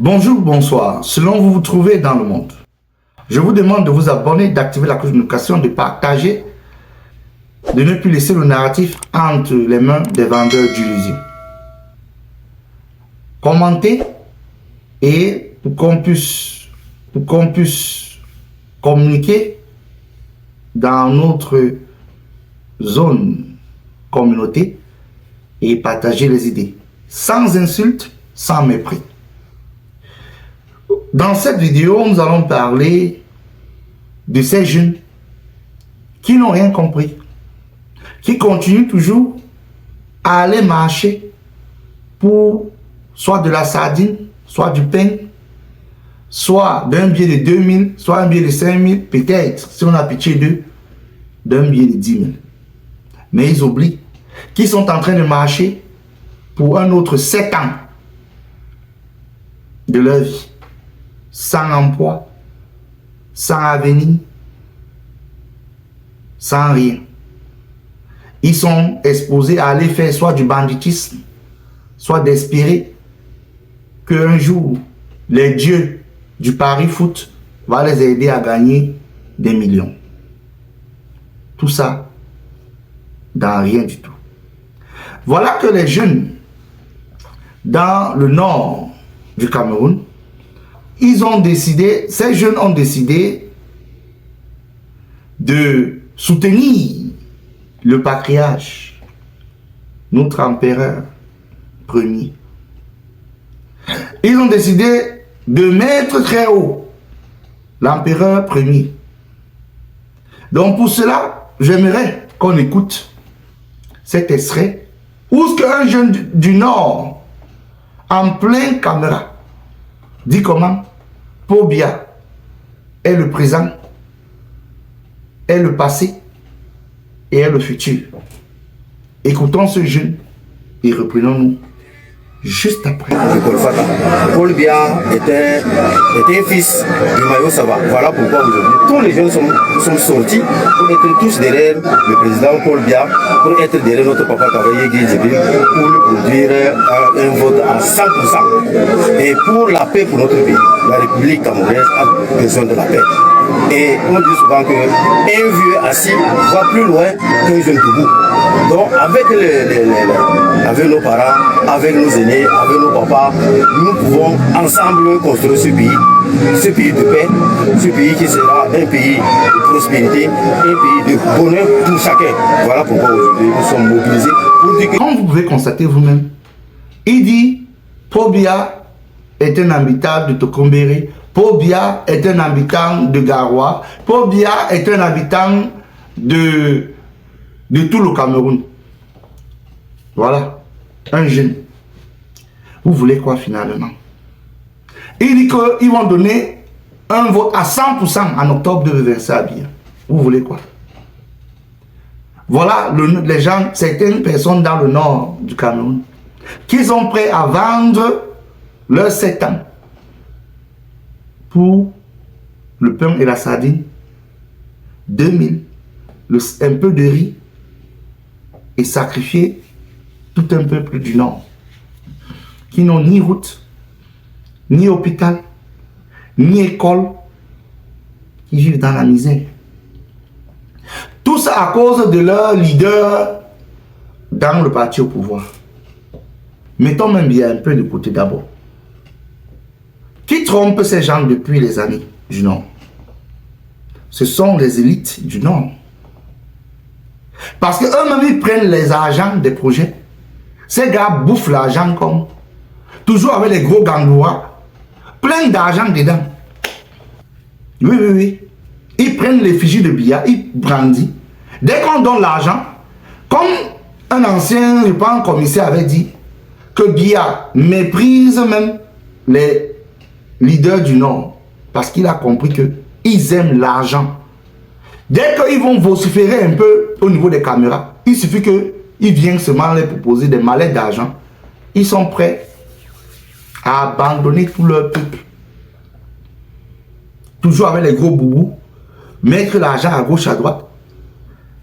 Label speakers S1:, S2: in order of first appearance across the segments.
S1: Bonjour, bonsoir. Selon vous vous trouvez dans le monde, je vous demande de vous abonner, d'activer la cloche de notification, de partager, de ne plus laisser le narratif entre les mains des vendeurs d'illusions. Commentez et pour qu'on puisse communiquer dans notre zone communauté et partager les idées sans insulte, sans mépris. Dans cette vidéo, nous allons parler de ces jeunes qui n'ont rien compris, qui continuent toujours à aller marcher pour soit de la sardine, soit du pain, soit d'un billet de 2000, soit un billet de 5000, peut-être, si on a pitié d'eux, d'un billet de 10 000. Mais ils oublient qu'ils sont en train de marcher pour un autre 7 ans de leur vie, sans emploi, sans avenir, sans rien. Ils sont exposés à aller faire soit du banditisme, soit d'espérer qu'un jour, les dieux du pari foot vont les aider à gagner des millions. Tout ça, dans rien du tout. Voilà que les jeunes dans le nord du Cameroun, ces jeunes ont décidé de soutenir le patriarche, notre empereur premier. Ils ont décidé de mettre très haut l'empereur premier. Donc pour cela, j'aimerais qu'on écoute cet extrait où ce qu'un jeune du Nord, en plein caméra, dit comment Paul Biya est le présent, est le passé et est le futur. Écoutons ce jeune et reprenons-nous juste après.
S2: Paul Biya était fils de Mayo Saba. Voilà pourquoi aujourd'hui tous les jeunes sont sortis pour être tous derrière le président Paul Biya, pour être derrière notre papa Kavaye Guédibil, pour lui produire un vote à 100%. Et pour la paix pour notre pays, la République camerounaise a besoin de la paix. Et on dit souvent qu'un vieux assis voit plus loin qu'un jeune debout. Donc avec nos parents, avec nos aînés, avec nos papas, nous pouvons ensemble construire ce pays de paix, ce pays qui sera un pays de prospérité, un pays de bonheur pour chacun. Voilà pourquoi aujourd'hui nous sommes mobilisés pour dire que...
S1: Comme vous pouvez constater vous-même, il dit Paul Biya est un habitant de Tokombéré, Paul Biya est un habitant de Garoua, Paul Biya est un habitant de tout le Cameroun. Voilà, un jeune. Vous voulez quoi finalement? Il dit qu'ils vont donner un vote à 100% en octobre 2025 à Biya. Vous voulez quoi? Voilà les gens, certaines personnes dans le nord du Cameroun, qui sont prêts à vendre leurs 7 ans pour le pain et la sardine, 2000, un peu de riz, et sacrifier tout un peuple du Nord, qui n'ont ni route, ni hôpital, ni école, qui vivent dans la misère. Tout ça à cause de leur leader dans le parti au pouvoir. Mettons même bien un peu de côté d'abord. Qui trompe ces gens depuis les années du Nord? Ce sont les élites du Nord. Parce qu'eux-mêmes, ils prennent les argents des projets. Ces gars bouffent l'argent comme toujours avec les gros gangouas, plein d'argent dedans. Oui, oui, oui. Ils prennent l'effigie de Biya, ils brandissent. Dès qu'on donne l'argent, comme un ancien, je pense, commissaire avait dit, que Biya méprise même les leaders du Nord, parce qu'il a compris qu'ils aiment l'argent. Dès qu'ils vont vociférer un peu au niveau des caméras, il suffit qu'ils viennent seulement leur proposer des mallettes d'argent. Ils sont prêts à abandonner tout leur peuple. Toujours avec les gros boubous, mettre l'argent à gauche, à droite,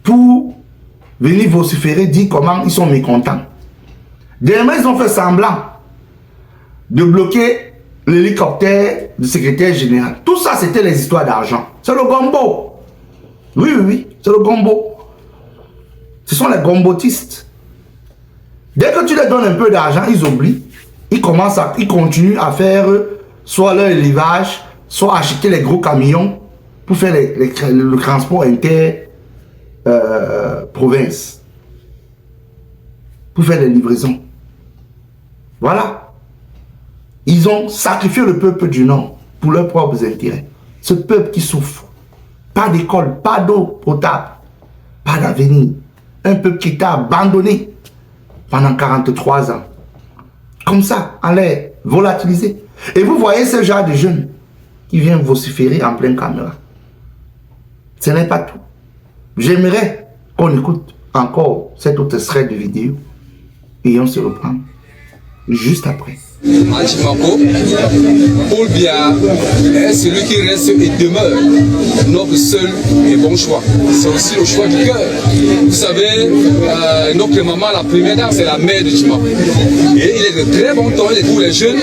S1: pour venir vociférer, dire comment ils sont mécontents. Demain, ils ont fait semblant de bloquer l'hélicoptère du secrétaire général. Tout ça, c'était les histoires d'argent. C'est le gombo. Oui, oui, oui, c'est le gombo. Ce sont les gombotistes. Dès que tu leur donnes un peu d'argent, ils oublient. Ils continuent à faire soit leur élevage, soit acheter les gros camions pour faire le transport inter-province. Pour faire les livraisons. Voilà. Ils ont sacrifié le peuple du Nord pour leurs propres intérêts. Ce peuple qui souffre. Pas d'école, pas d'eau potable, pas d'avenir. Un peuple qui t'a abandonné pendant 43 ans. Comme ça, en l'air, volatilisé. Et vous voyez ce genre de jeunes qui viennent vociférer en pleine caméra. Ce n'est pas tout. J'aimerais qu'on écoute encore cet autre extrait de vidéo et on se reprend juste après.
S3: À Djimako, Paul Biya est celui qui reste et demeure notre seul et bon choix. C'est aussi le choix du cœur. Vous savez, notre maman, la première dame, c'est la mère de Djimako. Et il est de très bon temps pour les jeunes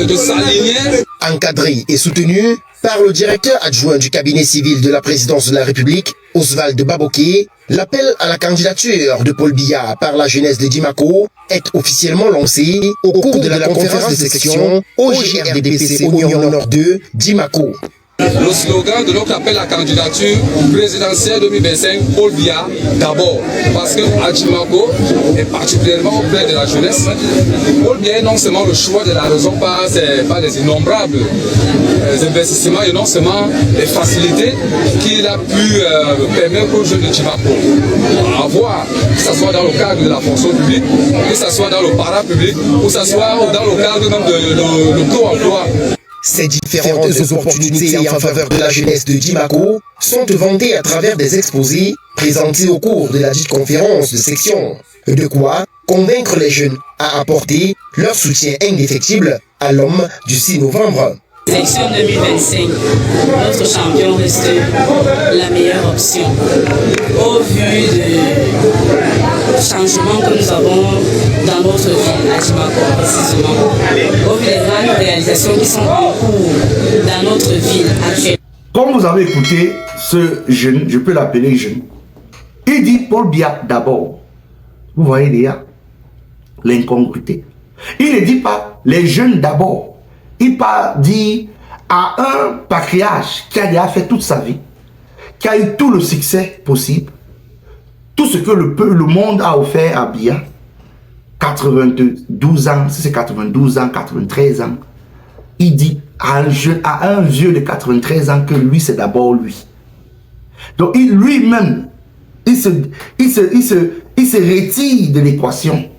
S3: de s'aligner.
S4: Encadré et soutenu par le directeur adjoint du cabinet civil de la présidence de la République, Oswald Baboké, l'appel à la candidature de Paul Biya par la jeunesse de Djimako est officiellement lancé au cours de la conférence de section OGRDPC Oignon Nord 2 Djimako.
S3: Le slogan de notre appel à la candidature présidentielle 2025, Paul Biya d'abord, parce que Djimako est particulièrement auprès de la jeunesse. Paul Biya est non seulement le choix de la raison par les innombrables investissements et non seulement les facilités qu'il a pu permettre aux jeunes de Djimako à avoir, que ce soit dans le cadre de la fonction publique, que ce soit dans le parapublic, ou que ce soit dans le cadre même de co-emploi.
S4: Ces différentes opportunités en faveur de la jeunesse de Djimako sont vantées à travers des exposés présentés au cours de la dite conférence de section. De quoi convaincre les jeunes à apporter leur soutien indéfectible à l'homme du 6 novembre.
S5: Section 2025, notre champion reste la meilleure option. Au vu du changement que nous avons dans notre ville, à Djimako précisément, au vu des grandes réalisations qui sont en cours dans notre ville actuelle.
S1: Comme vous avez écouté ce jeune, je peux l'appeler jeune, il dit Paul Biya d'abord. Vous voyez déjà l'incongruité. Il ne dit pas les jeunes d'abord. Il dit à un patriarche qui a déjà fait toute sa vie, qui a eu tout le succès possible, tout ce que le monde a offert à Biya, 92 ans, si c'est 92 ans, 93 ans, il dit à un vieux de 93 ans que lui, c'est d'abord lui. Donc lui-même, il se retire de l'équation.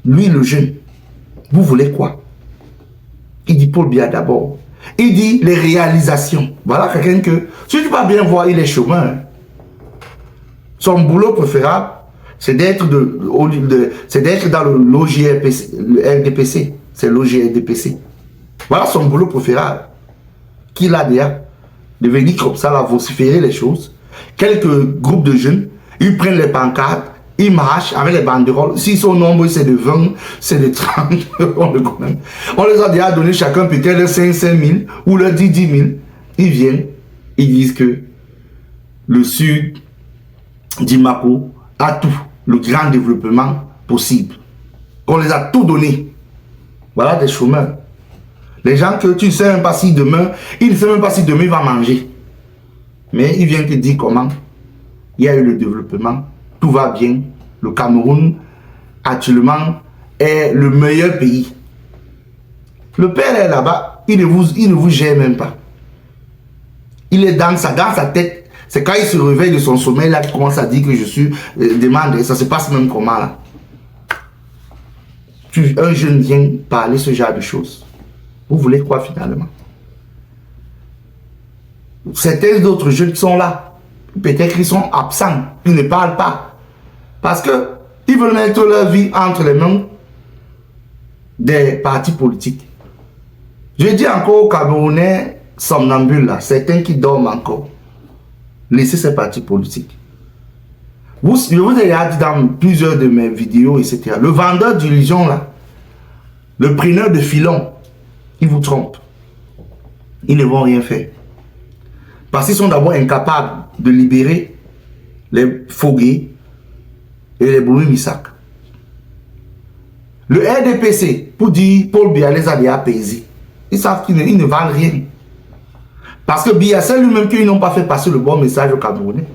S1: Lui, le jeune. Vous voulez quoi? Il dit Paul Biya d'abord. Il dit les réalisations. Voilà quelqu'un que, si tu vas bien voir, il est chômeur. Son boulot préférable, c'est d'être dans le l'OGRDPC, le RDPC. C'est l'OGRDPC. Voilà son boulot préférable. Qu'il a déjà. De venir comme ça, là, vociférer les choses. Quelques groupes de jeunes, ils prennent les pancartes. Ils marchent avec les banderoles. S'ils sont nombreux, c'est de 20, c'est de 30. On les a déjà donné chacun peut-être 5 000 ou leur 10 000. Ils viennent, ils disent que le sud Djimako a tout, le grand développement possible. On les a tout donné. Voilà des chômeurs. Les gens que tu ne sais même pas si demain, ils ne savent même pas si demain il va manger. Mais ils viennent te dire comment il y a eu le développement. Tout va bien. Le Cameroun, actuellement, est le meilleur pays. Le père est là-bas, il ne vous gère même pas. Il est dans sa tête. C'est quand il se réveille de son sommeil, là, qu'il commence à dire que je suis demandé. Ça se passe même comment, là. Un jeune vient parler ce genre de choses. Vous voulez quoi, finalement? Certains autres jeunes qui sont là, peut-être qu'ils sont absents, ils ne parlent pas. Parce qu'ils veulent mettre leur vie entre les mains des partis politiques. Je dis encore aux Camerounais somnambules, là, certains qui dorment encore, laissez ces partis politiques. Je vous ai dit dans plusieurs de mes vidéos, etc. Le vendeur d'illusions, là, le preneur de filon, ils vous trompent. Ils ne vont rien faire. Parce qu'ils sont d'abord incapables de libérer les Fogué et les Boumi Missak. Le RDPC, pour dire Paul Biya les a déjà apaisés. Ils savent qu'ils ne valent rien. Parce que Biya sait lui-même qu'ils n'ont pas fait passer le bon message aux Camerounais.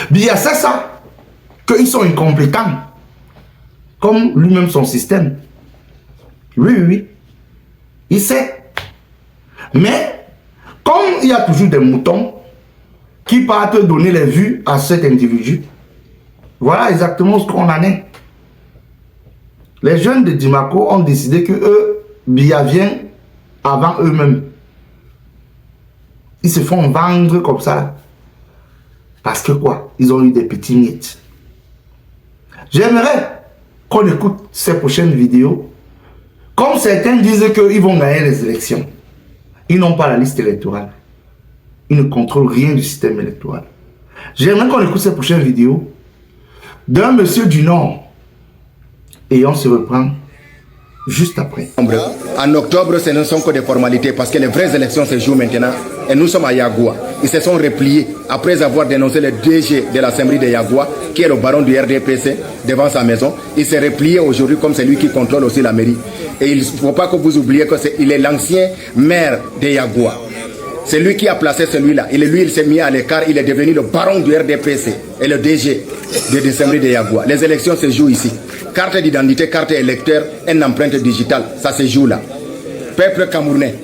S1: Biya sait ça, qu'ils sont incompétents. Comme lui-même son système. Oui, oui, oui. Il sait. Mais, comme il y a toujours des moutons qui partent donner les vues à cet individu, voilà exactement ce qu'on en est. Les jeunes de Dimako ont décidé que eux, Biya vient avant eux-mêmes. Ils se font vendre comme ça. Parce que quoi? Ils ont eu des petits miettes. J'aimerais qu'on écoute ces prochaines vidéos. Comme certains disent qu'ils vont gagner les élections. Ils n'ont pas la liste électorale. Ils ne contrôlent rien du système électoral. J'aimerais qu'on écoute ces prochaines vidéos d'un monsieur du Nord. Et on se reprend juste après.
S4: En octobre, ce ne sont que des formalités parce que les vraies élections se jouent maintenant. Et nous sommes à Yagoua. Ils se sont repliés après avoir dénoncé le DG de l'Assemblée de Yagoua, qui est le baron du RDPC, devant sa maison. Il s'est replié aujourd'hui comme c'est lui qui contrôle aussi la mairie. Et il ne faut pas que vous oubliez qu'il est l'ancien maire de Yagoua. C'est lui qui a placé celui-là. Il s'est mis à l'écart. Il est devenu le baron du RDPC et le DG de l'Assemblée de Yagoua. Les élections se jouent ici. Carte d'identité, carte électeur, une empreinte digitale, ça se joue là. Peuple camerounais,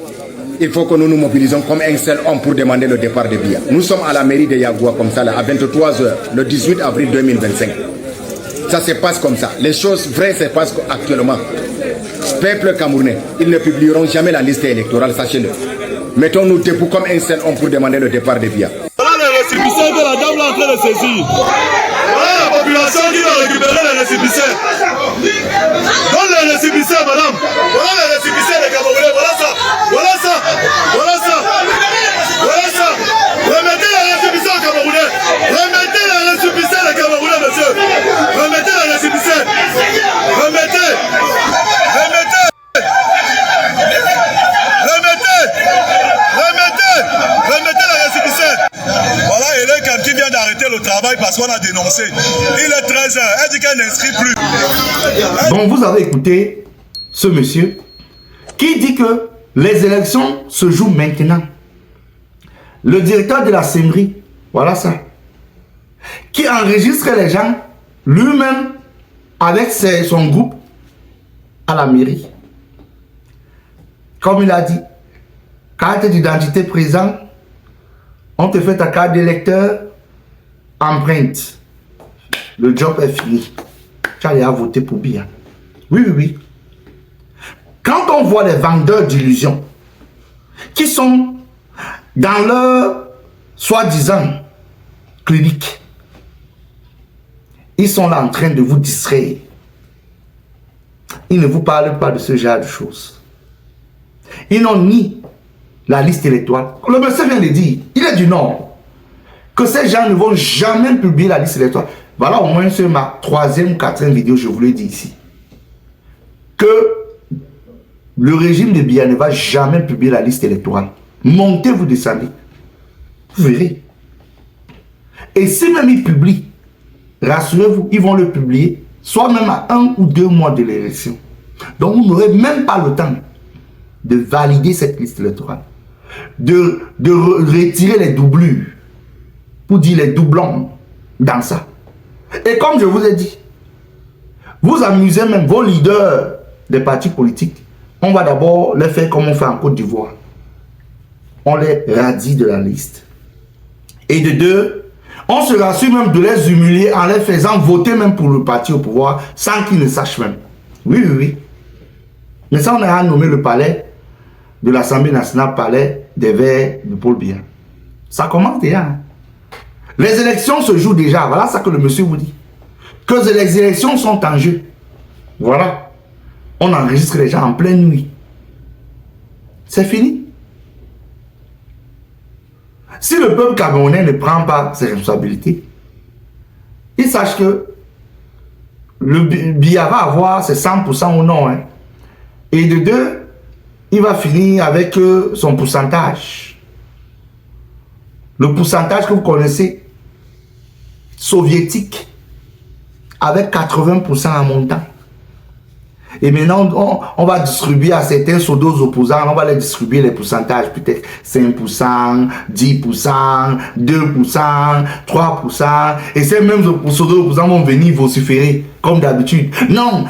S4: il faut que nous nous mobilisons comme un seul homme pour demander le départ de Biya. Nous sommes à la mairie de Yagoua comme ça, là, à 23 h, le 18 avril 2025. Ça se passe comme ça. Les choses vraies se passent actuellement. Peuple camerounais, ils ne publieront jamais la liste électorale, sachez-le. Mettons-nous debout comme un seul homme pour demander le départ de Biya.
S6: Voilà les récépissés que la dame est en train de saisir. Voilà la population qui va récupérer les récépissés. Donne les récépissés, madame. Voilà les récépissés des Camerounais. Voilà ça. Voilà ça. Voilà ça. Voilà ça. Remettez les récépissés aux Camerounais. Remettez les récépissés des Camerounais, monsieur. Remettez les récépissés. Remettez. Remettez. Remettez. Remettez. Remettez les récépissés. Voilà, Hélène qui vient d'arrêter le travail parce qu'on a dénoncé. Il est 13 h. Elle dit qu'elle n'inscrit plus.
S1: Donc vous avez écouté ce monsieur qui dit que les élections se jouent maintenant. Le directeur de la CEMRI, voilà ça, qui enregistre les gens lui-même avec son groupe à la mairie. Comme il a dit, carte d'identité présente, on te fait ta carte d'électeur, empreinte. Le job est fini. Tu as déjà voté pour Biya. Oui, oui, oui. Quand on voit les vendeurs d'illusions qui sont dans leur soi-disant clinique, ils sont là en train de vous distraire. Ils ne vous parlent pas de ce genre de choses. Ils n'ont ni la liste électorale. Le monsieur vient de dire, il est du Nord, que ces gens ne vont jamais publier la liste électorale. Voilà au moins c'est ma 3e ou 4e vidéo, je vous l'ai dit ici. Que le régime de Biya ne va jamais publier la liste électorale. Montez, vous descendez. Vous verrez. Et si même ils publient, rassurez-vous, ils vont le publier, soit même à 1 ou 2 mois de l'élection. Donc vous n'aurez même pas le temps de valider cette liste électorale. De retirer les doublures, pour dire les doublons dans ça. Et comme je vous ai dit, vous amusez même vos leaders des partis politiques. On va d'abord les faire comme on fait en Côte d'Ivoire. On les radie de la liste. Et de deux, on se rassure même de les humilier en les faisant voter même pour le parti au pouvoir sans qu'ils ne sachent même. Oui, oui, oui. Mais ça, on a nommé le palais de l'Assemblée nationale, palais des Verts de Paul Biya. Ça commence déjà. Hein. Les élections se jouent déjà. Voilà ça que le monsieur vous dit. Que les élections sont en jeu. Voilà. On enregistre les gens en pleine nuit. C'est fini. Si le peuple camerounais ne prend pas ses responsabilités, il sache que le Biya va avoir ses 100% ou non. Hein. Et de deux, il va finir avec son pourcentage. Le pourcentage que vous connaissez, soviétique, avec 80% en montant. Et maintenant, on va distribuer à certains pseudos opposants, on va les distribuer les pourcentages, peut-être 5%, 10%, 2%, 3%. Et ces mêmes pseudos opposants vont venir vociférer, comme d'habitude. Non,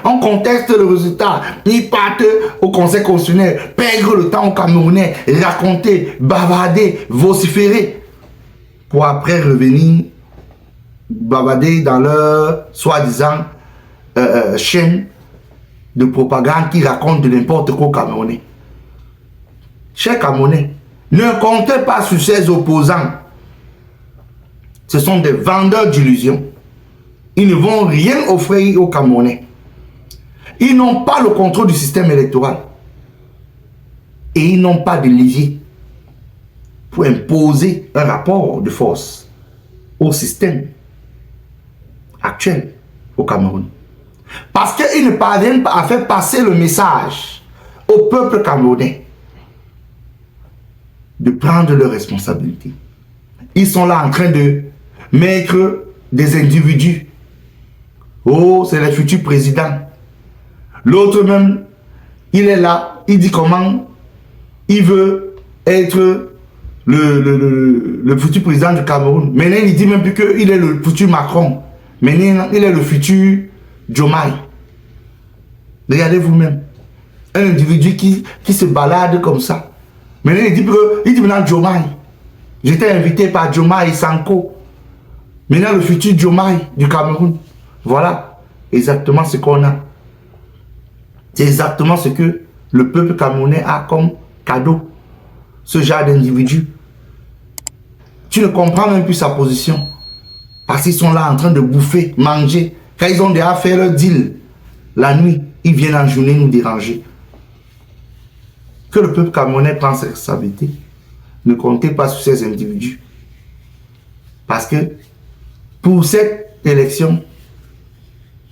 S1: on conteste le résultat. Ils partent au Conseil constitutionnel, perdre le temps aux Camerounais, raconter, bavarder, vociférer, pour après revenir bavarder dans leur soi-disant chaîne de propagande qui raconte de n'importe quoi au Camerounais. Chers Camerounais, ne comptez pas sur ces opposants. Ce sont des vendeurs d'illusions. Ils ne vont rien offrir aux Camerounais. Ils n'ont pas le contrôle du système électoral. Et ils n'ont pas de levier pour imposer un rapport de force au système actuel au Cameroun. Parce qu'ils ne parviennent pas à faire passer le message au peuple camerounais de prendre leurs responsabilités. Ils sont là en train de mettre des individus. Oh, c'est le futur président. L'autre même, il est là, il dit comment il veut être le futur président du Cameroun. Maintenant, il dit même plus qu'il est le futur Macron. Maintenant, il est le futur Diomaye. Regardez vous-même. Un individu qui se balade comme ça. Maintenant, il dit maintenant Diomaye. J'étais invité par Diomaye Sanko. Maintenant, le futur Diomaye du Cameroun. Voilà exactement ce qu'on a. C'est exactement ce que le peuple camerounais a comme cadeau. Ce genre d'individu. Tu ne comprends même plus sa position. Parce qu'ils sont là en train de bouffer, manger. Quand ils ont déjà fait leur deal, la nuit, ils viennent en journée nous déranger. Que le peuple camerounais prenne ses responsabilités. Ne comptez pas sur ces individus. Parce que pour cette élection,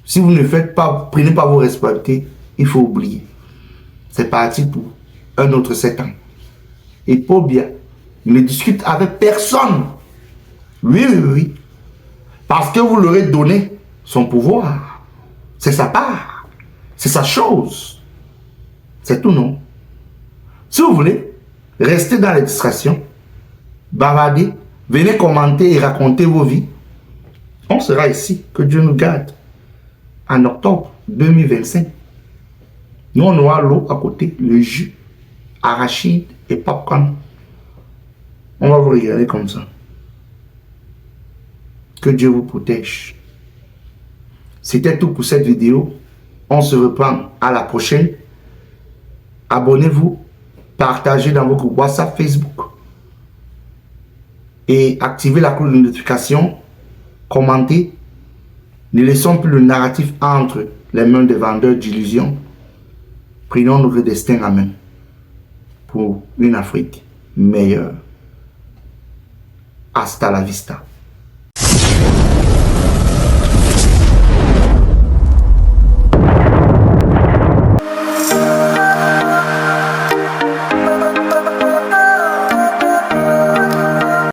S1: si vous ne faites pas, prenez pas vos responsabilités, il faut oublier. C'est parti pour un autre 7 ans. Et Paul Biya ne discute avec personne. Oui. Parce que vous leur avez donné son pouvoir. C'est sa part. C'est sa chose. C'est tout, non? Si vous voulez, restez dans les distractions, bavardez, venez commenter et raconter vos vies. On sera ici, que Dieu nous garde, en octobre 2025. Nous, on aura l'eau à côté, le jus, arachide et popcorn. On va vous regarder comme ça. Que Dieu vous protège. C'était tout pour cette vidéo. On se reprend à la prochaine. Abonnez-vous, partagez dans vos groupes WhatsApp, Facebook. Et activez la cloche de notification. Commentez. Ne laissons plus le narratif entre les mains des vendeurs d'illusions. Prenons notre destin en main pour une Afrique meilleure. Hasta la vista.